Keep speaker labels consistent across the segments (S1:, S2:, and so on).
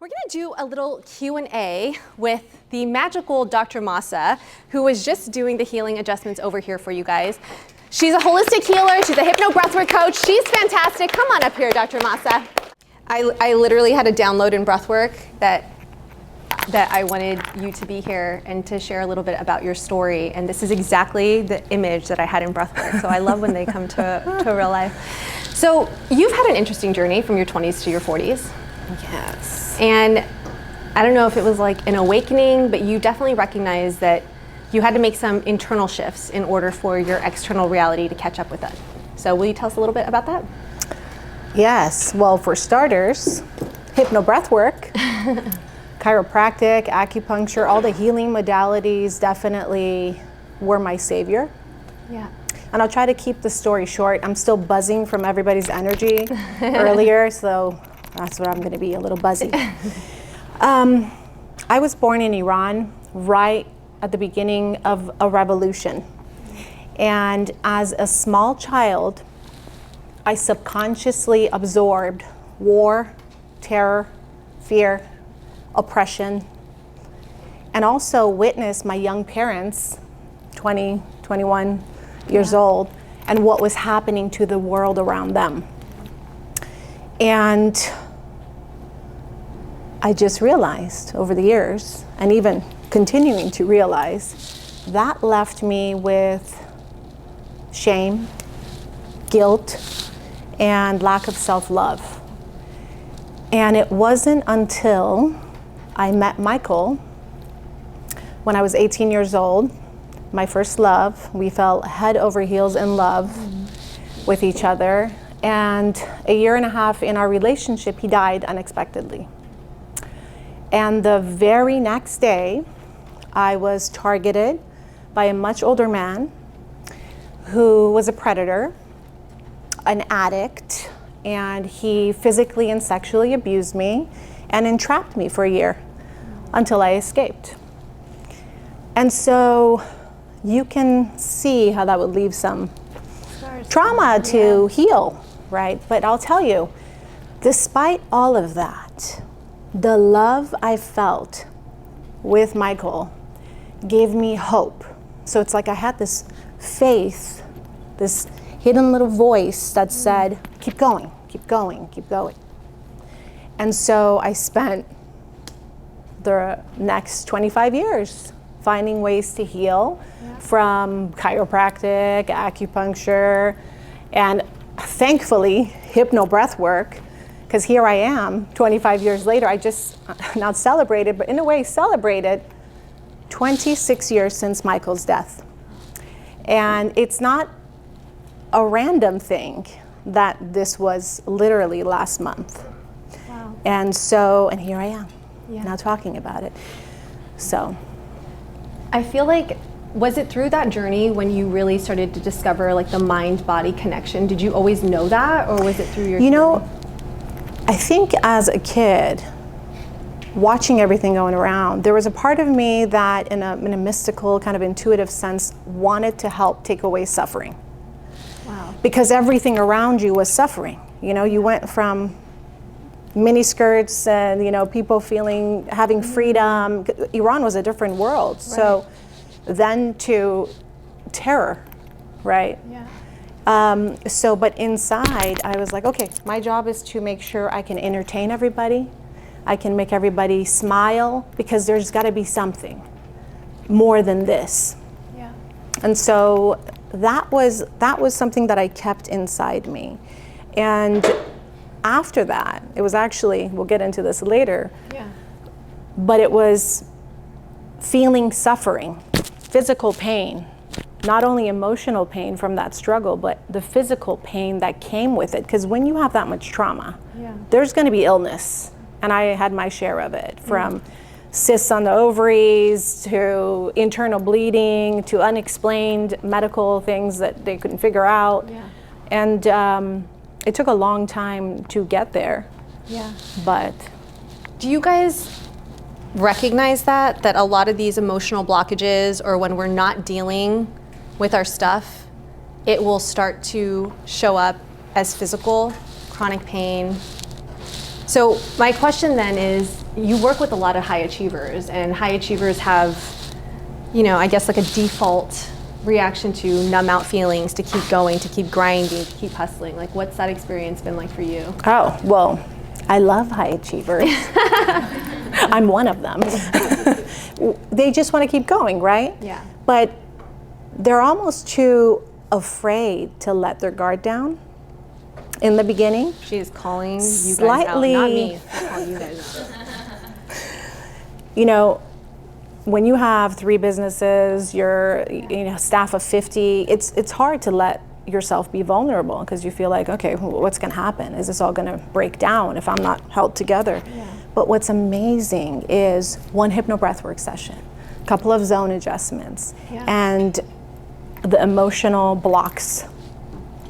S1: We're going to do a little Q&A with the magical Dr. Mahsa, who was just doing the healing adjustments over here for you guys. She's a holistic healer. She's a hypnobreathwork coach. She's fantastic. Come on up here, Dr. Mahsa. I literally had a download in breathwork that I wanted you to be here and to share a little bit about your story. And this is exactly the image that I had in breathwork. So I love when they come to real life. So you've had an interesting journey from your 20s to your 40s.
S2: Yes.
S1: And I don't know if it was like an awakening, but you definitely recognized that you had to make some internal shifts in order for your external reality to catch up with it. So will you tell us a little bit about that?
S2: Yes. Well, for starters, hypnobreathwork, chiropractic, acupuncture, all the healing modalities definitely were my savior.
S1: Yeah.
S2: And I'll try to keep the story short. I'm still buzzing from everybody's energy earlier, so that's what I'm going to be, a little buzzy. I was born in Iran right at the beginning of a revolution. And as a small child, I subconsciously absorbed war, terror, fear, oppression, and also witnessed my young parents, 20, 21 years old, and what was happening to the world around them. And I just realized over the years, and even continuing to realize, that left me with shame, guilt, and lack of self-love. And it wasn't until I met Michael when I was 18 years old, my first love. We fell head over heels in love with each other. And a year and a half in our relationship, he died unexpectedly. And the very next day, I was targeted by a much older man who was a predator, an addict, and he physically and sexually abused me and entrapped me for a year until I escaped. And so you can see how that would leave some trauma to heal, right? But I'll tell you, despite all of that, the love I felt with Michael gave me hope. So it's like I had this faith, this hidden little voice that said, keep going, keep going, keep going. And so I spent the next 25 years finding ways to heal from chiropractic, acupuncture, and thankfully hypnobreathwork, because here I am 25 years later. I just not celebrated, but in a way celebrated 26 years since Michael's death. And it's not a random thing that this was literally last month.
S1: Wow.
S2: And so, and here I am now talking about it. So
S1: I feel like, was it through that journey when you really started to discover like the mind-body connection? Did you always know that, or was it through your journey?
S2: I think as a kid, watching everything going around, there was a part of me that in a mystical kind of intuitive sense wanted to help take away suffering.
S1: Wow.
S2: Because everything around you was suffering. You know, you went from mini skirts and, you know, people having freedom. Iran was a different world. Right. So then to terror, right?
S1: Yeah.
S2: But inside I was like, okay, my job is to make sure I can entertain everybody. I can make everybody smile, because there's got to be something more than this.
S1: Yeah.
S2: And so that was something that I kept inside me. And after that, it was actually, we'll get into this later, but it was feeling suffering, physical pain, not only emotional pain from that struggle, but the physical pain that came with it. Because when you have that much trauma, there's going to be illness. And I had my share of it, from cysts on the ovaries to internal bleeding to unexplained medical things that they couldn't figure out.
S1: Yeah.
S2: And it took a long time to get there.
S1: Yeah.
S2: But
S1: do you guys recognize that a lot of these emotional blockages, or when we're not dealing with our stuff, it will start to show up as physical, chronic pain, So my question then is, you work with a lot of high achievers, and high achievers have, I guess like a default reaction to numb out feelings, to keep going, to keep grinding, to keep hustling. Like, what's that experience been like for you?
S2: Oh, well, I love high achievers. I'm one of them. They just want to keep going, right?
S1: Yeah.
S2: But they're almost too afraid to let their guard down in the beginning.
S1: She is calling you guys
S2: Slightly,
S1: out, not me. She's calling you guys out.
S2: When you have 3 businesses, you're staff of 50, it's hard to let yourself be vulnerable because you feel like, okay, what's going to happen? Is this all going to break down if I'm not held together? Yeah. But what's amazing is one hypnobreathwork session, a couple of zone adjustments, and the emotional blocks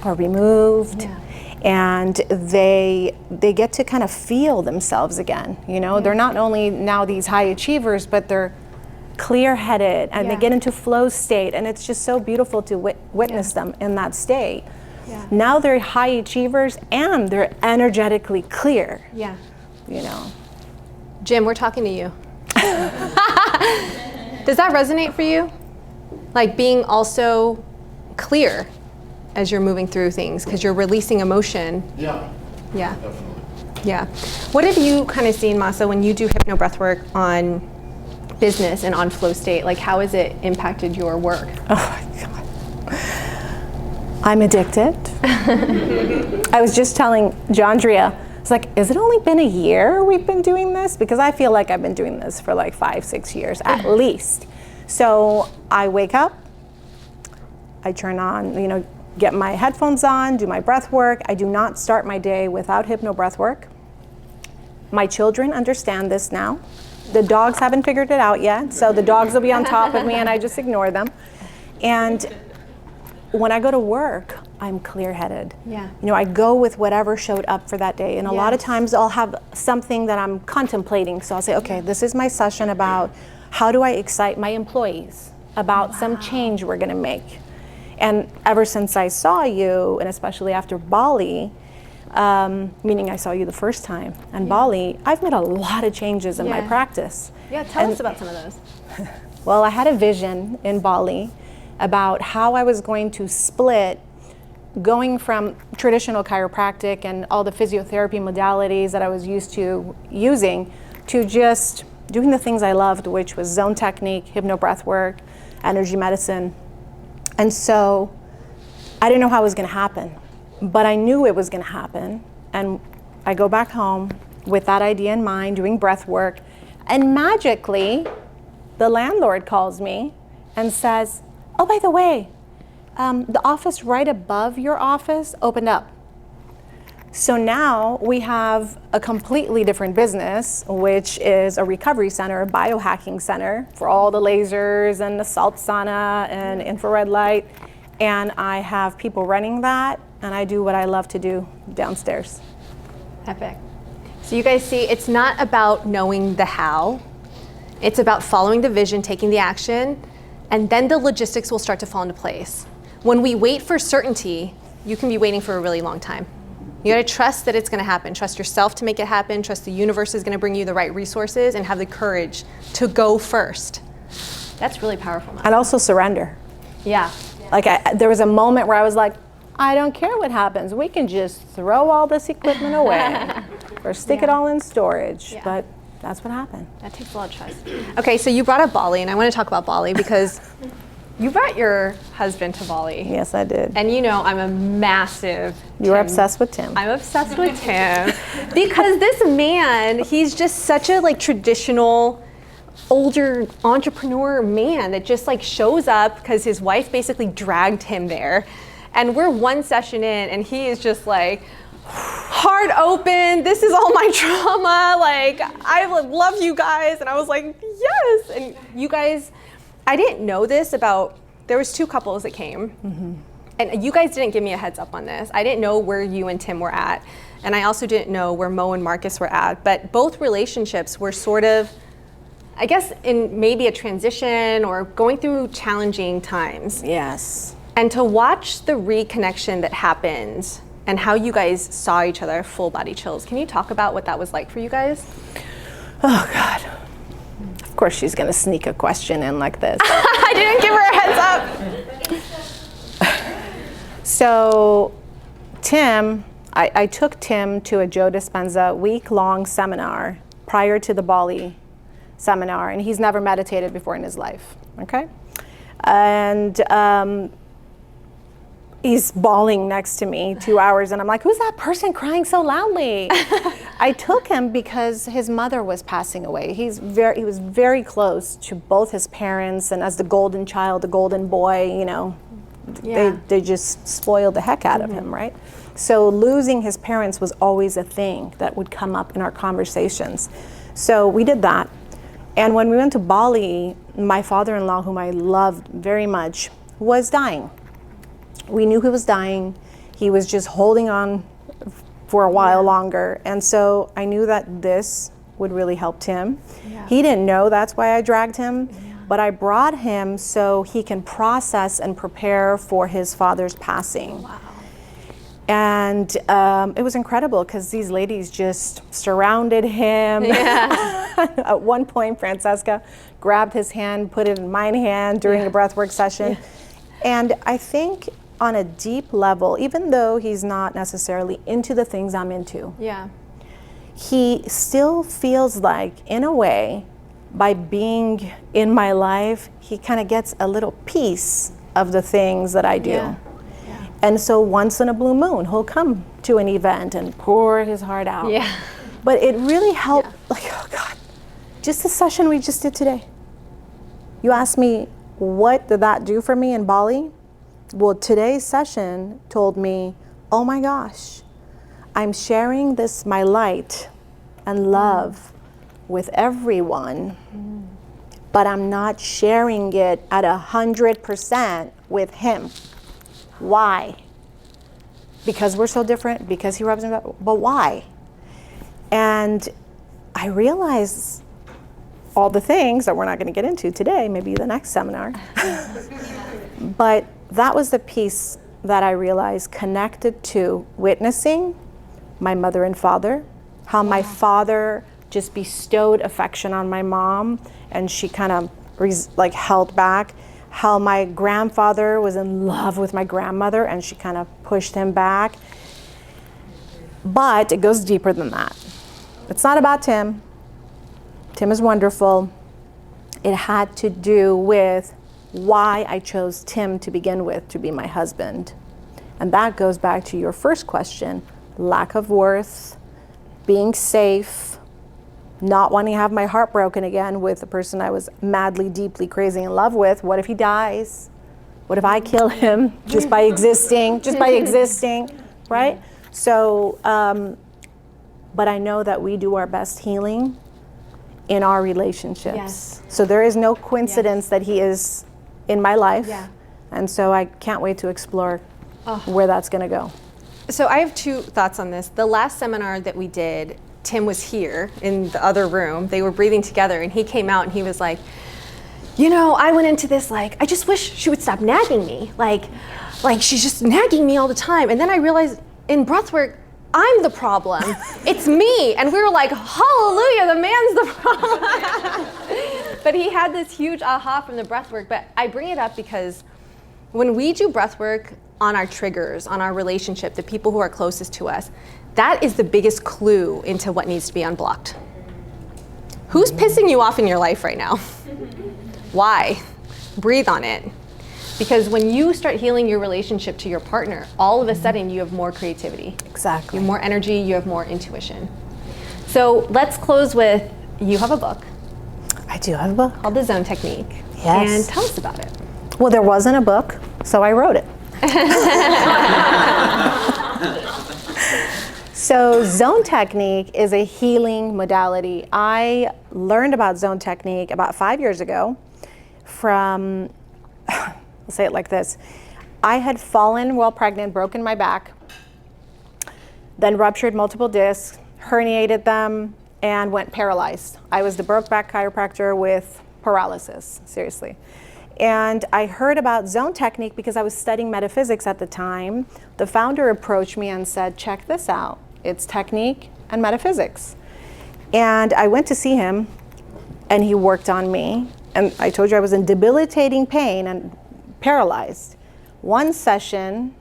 S2: are removed. Yeah. And they get to kind of feel themselves again. They're not only now these high achievers, but they're clear-headed, and they get into flow state, and it's just so beautiful to witness them in that state. Yeah. Now they're high achievers and they're energetically clear.
S1: Yeah.
S2: Jim,
S1: we're talking to you. Does that resonate for you? Like being also clear as you're moving through things, because you're releasing emotion.
S3: Yeah.
S1: Yeah.
S3: Definitely.
S1: Yeah. What have you kind of seen, Mahsa, when you do hypnobreathwork on business and on flow state? Like, how has it impacted your work?
S2: Oh my God. I'm addicted. I was just telling Jandria, it's like, has it only been a year we've been doing this? Because I feel like I've been doing this for like 5-6 years at least. So I wake up, I turn on, get my headphones on, do my breath work. I do not start my day without hypnobreathwork. My children understand this now. The dogs haven't figured it out yet, so the dogs will be on top of me and I just ignore them. And when I go to work, I'm clear-headed.
S1: Yeah.
S2: I go with whatever showed up for that day. And a lot of times I'll have something that I'm contemplating. So I'll say, okay, this is my session about how do I excite my employees about some change we're gonna make. And ever since I saw you, and especially after Bali, meaning I saw you the first time, and Bali, I've made a lot of changes in my practice.
S1: Yeah, tell us about some of those.
S2: Well, I had a vision in Bali about how I was going to split going from traditional chiropractic and all the physiotherapy modalities that I was used to using to just doing the things I loved, which was zone technique, hypnobreathwork, energy medicine. And so I didn't know how it was going to happen, but I knew it was going to happen. And I go back home with that idea in mind, doing breath work, and magically the landlord calls me and says, oh, by the way, the office right above your office opened up. So now we have a completely different business, which is a recovery center, a biohacking center for all the lasers and the salt sauna and infrared light. And I have people running that, and I do what I love to do downstairs.
S1: Epic. So you guys see, it's not about knowing the how. It's about following the vision, taking the action, and then the logistics will start to fall into place. When we wait for certainty, you can be waiting for a really long time. You gotta trust that it's gonna happen. Trust yourself to make it happen. Trust the universe is gonna bring you the right resources, and have the courage to go first. That's really powerful.
S2: And also surrender.
S1: Yeah.
S2: Like there was a moment where I was like, I don't care what happens. We can just throw all this equipment away or stick it all in storage.
S1: Yeah.
S2: But that's what happened.
S1: That takes a lot of trust. Okay, so you brought up Bali, and I wanna talk about Bali because you brought your husband to Bali.
S2: Yes, I did.
S1: And I'm a massive
S2: You were obsessed with Tim.
S1: I'm obsessed with Tim because this man, he's just such a traditional older entrepreneur man that just shows up because his wife basically dragged him there. And we're one session in and he is just heart open, this is all my trauma, I love you guys. And I was like, yes. And you guys, I didn't know this about, there was 2 couples that came. Mm-hmm. And you guys didn't give me a heads up on this. I didn't know where you and Tim were at. And I also didn't know where Mo and Marcus were at. But both relationships were sort of, I guess, in maybe a transition or going through challenging times.
S2: Yes.
S1: And to watch the reconnection that happened and how you guys saw each other, full body chills. Can you talk about what that was like for you guys?
S2: Oh God. Of course she's gonna sneak a question in like this.
S1: I didn't give her a heads up.
S2: So Tim, I took Tim to a Joe Dispenza week-long seminar prior to the Bali seminar, and he's never meditated before in his life, okay? And he's bawling next to me 2 hours, and I'm like, who's that person crying so loudly? I took him because his mother was passing away. He was very close to both his parents, and as the golden child, the golden boy, you know, they just spoiled the heck out of him, right? So losing his parents was always a thing that would come up in our conversations. So we did that. And when we went to Bali, my father-in-law, whom I loved very much, was dying. We knew he was dying. He was just holding on for a while longer. And so I knew that this would really help Tim. He didn't know that's why I dragged him, but I brought him so he can process and prepare for his father's passing. Wow. And it was incredible because these ladies just surrounded him. At one point, Francesca grabbed his hand, put it in my hand during a breathwork session. And I think on a deep level, even though he's not necessarily into the things I'm into, he still feels like, in a way, by being in my life, he kind of gets a little piece of the things that I do. And so once in a blue moon, he'll come to an event and pour his heart out. But it really helped, like, oh God, just the session we just did today. You asked me, what did that do for me in Bali? Well, today's session told me, oh my gosh, I'm sharing this, my light and love with everyone, but I'm not sharing it at 100% with him. Why? Because we're so different, because he rubs me up, but why? And I realized all the things that we're not going to get into today, maybe the next seminar. But that was the piece that I realized connected to witnessing my mother and father, how my father just bestowed affection on my mom and she kind of held back, how my grandfather was in love with my grandmother and she kind of pushed him back. But it goes deeper than that. It's not about Tim. Tim is wonderful. It had to do with why I chose Tim to begin with to be my husband. And that goes back to your first question, lack of worth, being safe, not wanting to have my heart broken again with the person I was madly, deeply, crazy in love with. What if he dies? What if I kill him just by existing, right? So, but I know that we do our best healing in our relationships. So there is no coincidence that he is in my life. And so I can't wait to explore where that's gonna go.
S1: So I have two thoughts on this. The last seminar that we did, Tim was here in the other room. They were breathing together and he came out and he was like, you know, I went into this like, I just wish she would stop nagging me. Like she's just nagging me all the time. And then I realized in breathwork, I'm the problem. It's me. And we were like, hallelujah, the man's the problem. But he had this huge aha from the breathwork. But I bring it up because when we do breathwork on our triggers, on our relationship, the people who are closest to us, that is the biggest clue into what needs to be unblocked. Who's pissing you off in your life right now? Why? Breathe on it. Because when you start healing your relationship to your partner, all of a sudden you have more creativity.
S2: Exactly.
S1: You have more energy, you have more intuition. So let's close with, you have a book.
S2: I do have a book.
S1: Called The Zone Technique.
S2: Yes.
S1: And tell us about it.
S2: Well, there wasn't a book, so I wrote it. So Zone Technique is a healing modality. I learned about Zone Technique about 5 years ago from, I'll say it like this. I had fallen while pregnant, broken my back, then ruptured multiple discs, herniated them, and went paralyzed. I was the broke back chiropractor with paralysis, seriously. And I heard about zone technique because I was studying metaphysics at the time. The founder approached me and said, check this out. It's technique and metaphysics. And I went to see him, and he worked on me. And I told you I was in debilitating pain and paralyzed. One session,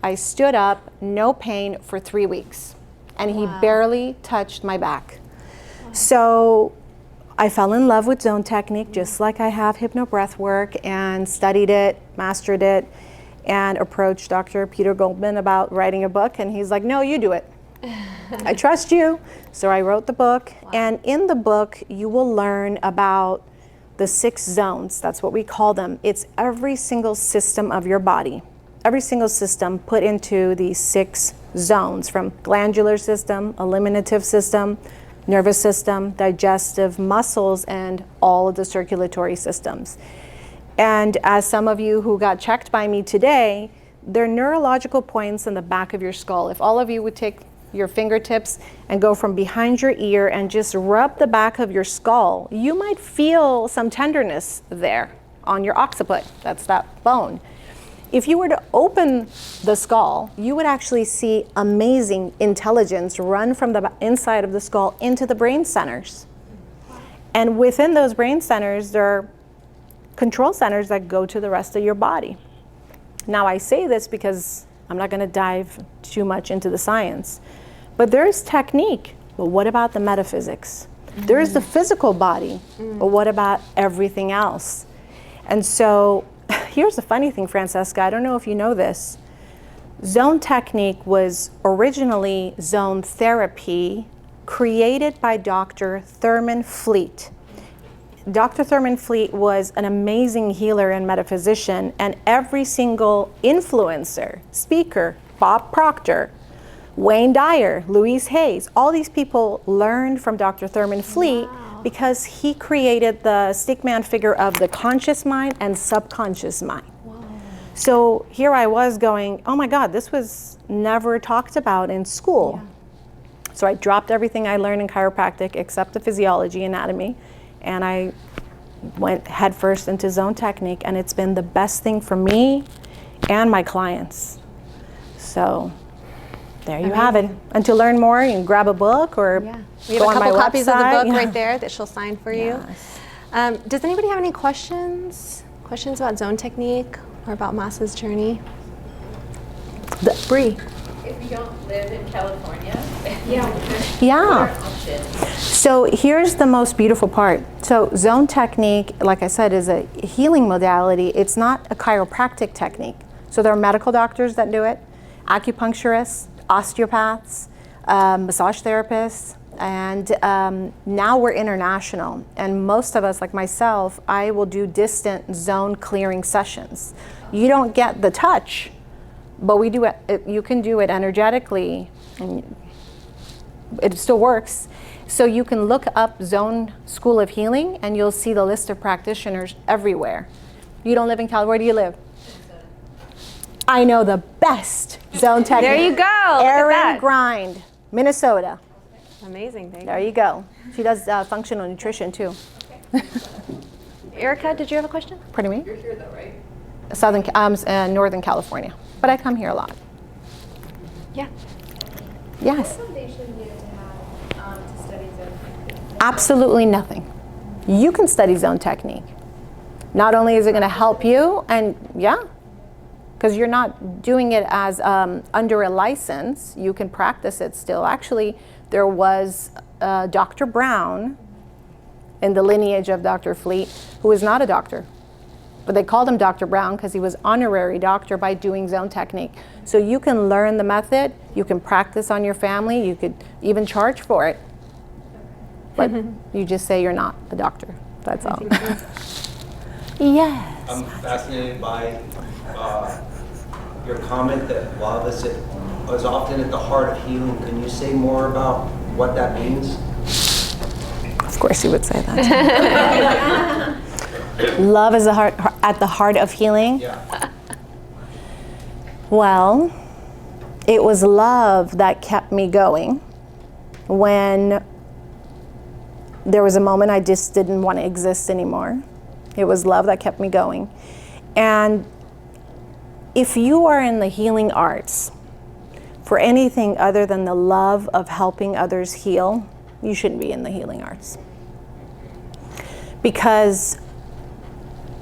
S2: I stood up, no pain for 3 weeks. And he barely touched my back. So I fell in love with zone technique, just like I have hypnobreathwork, and studied it, mastered it, and approached Dr. Peter Goldman about writing a book. And he's like, no, you do it. I trust you. So I wrote the book. And in the book, you will learn about the 6 zones. That's what we call them. It's every single system of your body. Every single system put into these 6 zones, from glandular system, eliminative system, nervous system, digestive, muscles, and all of the circulatory systems. And as some of you who got checked by me today, there are neurological points in the back of your skull. If all of you would take your fingertips and go from behind your ear and just rub the back of your skull, you might feel some tenderness there on your occiput. That's that bone. If you were to open the skull, you would actually see amazing intelligence run from the inside of the skull into the brain centers. And within those brain centers, there are control centers that go to the rest of your body. Now, I say this because I'm not going to dive too much into the science, but there's technique. But what about the metaphysics? There's the physical body, but what about everything else? And so here's the funny thing, Francesca, I don't know if you know this. Zone technique was originally zone therapy created by Dr. Thurman Fleet. Dr. Thurman Fleet was an amazing healer and metaphysician, and every single influencer, speaker, Bob Proctor, Wayne Dyer, Louise Hayes, all these people learned from Dr. Thurman Fleet because he created the stickman figure of the conscious mind and subconscious mind. So here I was going, oh my God, this was never talked about in school. So I dropped everything I learned in chiropractic except the physiology, anatomy, and I went headfirst into zone technique, and it's been the best thing for me and my clients. So there you have it. And to learn more, you can grab a book or
S1: we have a couple copies of the book right there that she'll sign for you. Does anybody have any questions? Questions about zone technique or about Mahsa's journey?
S2: Bree.
S3: If you don't live in California,
S2: So here's the most beautiful part. So zone technique, like I said, is a healing modality. It's not a chiropractic technique. So there are medical doctors that do it, acupuncturists, osteopaths, massage therapists, and now we're international. And most of us, like myself, I will do distant zone clearing sessions. You don't get the touch, but we do it. You can do it energetically, and it still works. So you can look up Zone School of Healing, and you'll see the list of practitioners everywhere. You don't live in California. Where do you live? I know the best zone technique.
S1: There you go.
S2: Erin Grind, Minnesota.
S1: Amazing.
S2: There you go. She does functional nutrition too.
S1: Erica, did you have a question?
S2: Pardon me?
S3: you're here though, right?
S2: Northern California, but I come here a lot.
S1: Yeah.
S2: Yes.
S3: What foundation do you have to study zone technique?
S2: Absolutely nothing. You can study zone technique. Not only is it going to help you, and because you're not doing it as under a license, you can practice it still. Actually, there was Dr. Brown in the lineage of Dr. Fleet, who is not a doctor. But they called him Dr. Brown because he was honorary doctor by doing zone technique. So you can learn the method, you can practice on your family, you could even charge for it. But you just say you're not a doctor, that's all. Yes.
S4: I'm fascinated by your comment that love is often at the heart of healing. Can you say more about what that means?
S2: Of course you would say that. Love is at the heart of healing?
S4: Yeah.
S2: Well, it was love that kept me going when there was a moment I just didn't want to exist anymore. It was love that kept me going. And if you are in the healing arts for anything other than the love of helping others heal, you shouldn't be in the healing arts. Because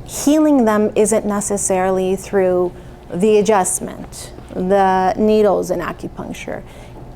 S2: healing them isn't necessarily through the adjustment, the needles and acupuncture.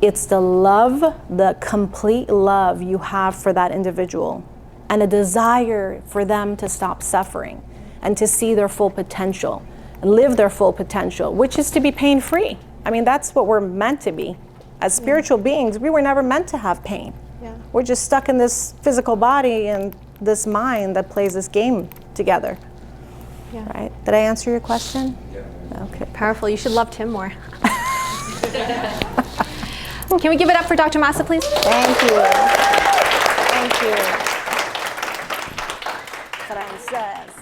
S2: It's the love, the complete love you have for that individual, and a desire for them to stop suffering and to see their full potential, live their full potential, which is to be pain-free. I mean, that's what we're meant to be. As spiritual beings, we were never meant to have pain.
S1: Yeah.
S2: We're just stuck in this physical body and this mind that plays this game together.
S1: Yeah.
S2: Right? Did I answer your question?
S4: Yeah.
S2: Okay.
S1: Powerful. You should love Tim more. Can we give it up for Dr. Mahsa, please?
S2: Thank you. Thank you. Frances.